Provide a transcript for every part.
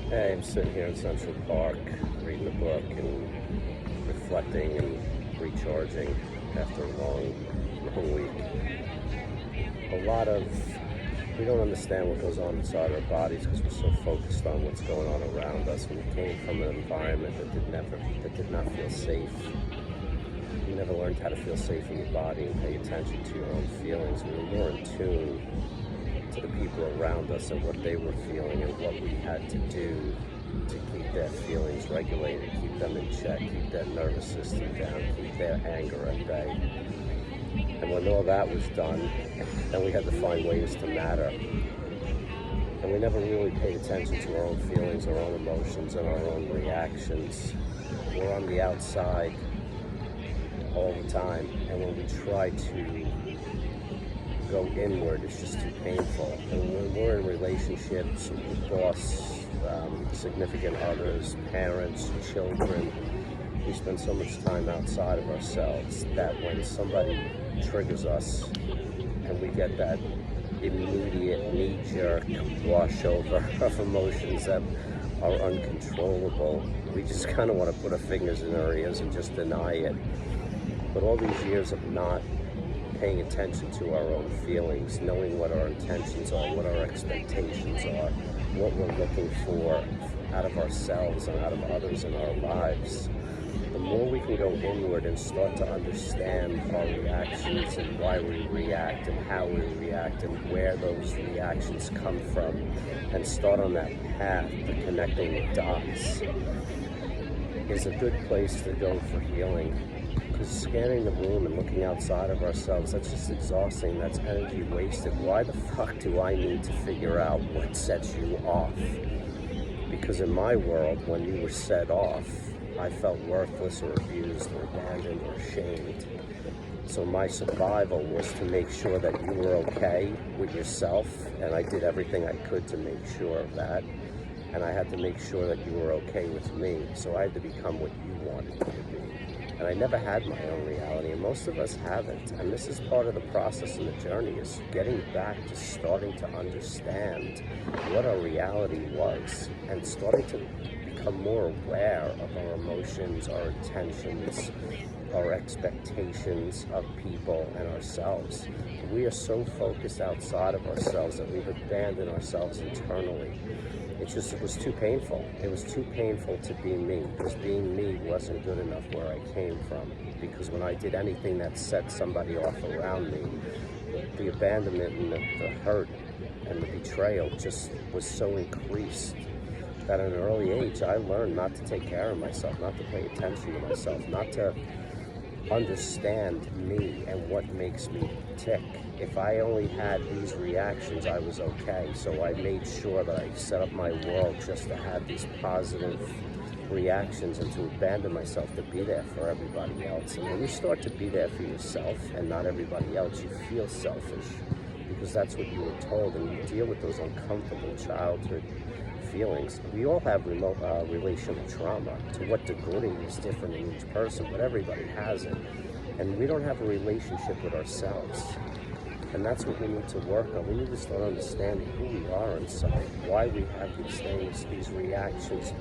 Hey, I'm sitting here in Central Park reading a book and reflecting and recharging after a long week. A lot of we don't understand what goes on inside our bodies because we're so focused on what's going on around us. We came from an environment that did not feel safe. You never learned how to feel safe in your body and pay attention to your own feelings. We were more in tune to the people around us and what they were feeling and what we had to do to keep their feelings regulated, keep them in check, keep their nervous system down, keep their anger at bay. And when all that was done, then we had to find ways to matter. And we never really paid attention to our own feelings, our own emotions, and our own reactions. We're on the outside all the time, and when we try to go inward, it's just too painful. And when we're in relationships with boss, significant others, parents, children, we spend so much time outside of ourselves that when somebody triggers us and we get that immediate knee-jerk washover of emotions that are uncontrollable, we just kind of want to put our fingers in our ears and just deny it. But all these years of not paying attention to our own feelings, knowing what our intentions are, what our expectations are, what we're looking for out of ourselves and out of others in our lives, the more we can go inward and start to understand our reactions and why we react and how we react and where those reactions come from, and start on that path to connecting the dots, is a good place to go for healing. Because scanning the room and looking outside of ourselves, that's just exhausting. That's energy wasted. Why the fuck do I need to figure out what sets you off? Because in my world, when you were set off, I felt worthless or abused or abandoned or shamed. So my survival was to make sure that you were okay with yourself, and I did everything I could to make sure of that. And I had to make sure that you were okay with me, so I had to become what you wanted me to be. And I never had my own reality, and most of us haven't. And this is part of the process and the journey, is getting back to starting to understand what our reality was and starting to become more aware of our emotions, our intentions, our expectations of people and ourselves. We are so focused outside of ourselves that we've abandoned ourselves internally. It was too painful. It was too painful to be me, because being me wasn't good enough where I came from. Because when I did anything that set somebody off around me, the abandonment and the hurt and the betrayal just was so increased that at an early age I learned not to take care of myself, not to pay attention to myself, not to understand me and what makes me tick. If I only had these reactions, I was okay. So I made sure that I set up my world just to have these positive reactions and to abandon myself to be there for everybody else. And when you start to be there for yourself and not everybody else, you feel selfish, because that's what you were told, and you deal with those uncomfortable childhood feelings. We all have relational trauma. To what degree is different in each person, but everybody has it. And we don't have a relationship with ourselves. And that's what we need to work on. We need to start understanding who we are inside, why we have these things, these reactions,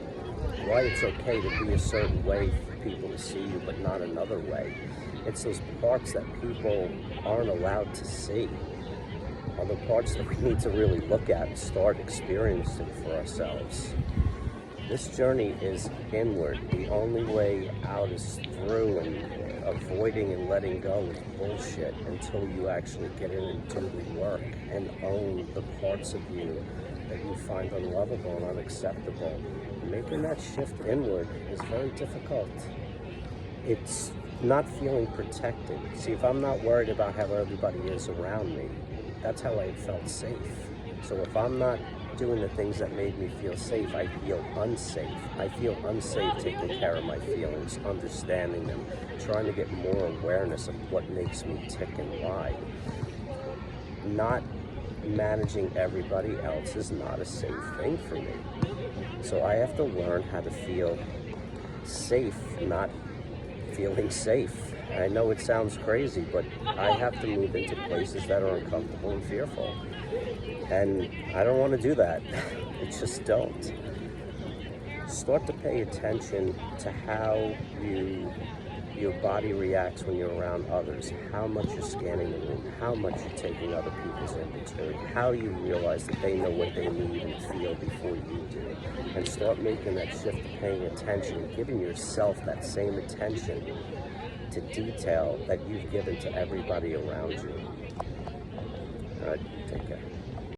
why it's okay to be a certain way for people to see you, but not another way. It's those parts that people aren't allowed to see, are the parts that we need to really look at and start experiencing for ourselves. This journey is inward. The only way out is through, and avoiding and letting go is bullshit until you actually get in and do the work and own the parts of you that you find unlovable and unacceptable. Making that shift inward is very difficult. It's not feeling protected. See, if I'm not worried about how everybody is around me, that's how I felt safe. So if I'm not doing the things that made me feel safe, I feel unsafe. I feel unsafe taking care of my feelings, understanding them, trying to get more awareness of what makes me tick and why. Not managing everybody else is not a safe thing for me. So I have to learn how to feel safe, not feeling safe. And I know it sounds crazy, but I have to move into places that are uncomfortable and fearful. And I don't want to do that. I just don't. start to pay attention to how your body reacts when you're around others, how much you're scanning the room, how much you're taking other people's inventory, how you realize that they know what they need and feel before you do. And start making that shift to paying attention, giving yourself that same attention to detail that you've given to everybody around you. All right, take care.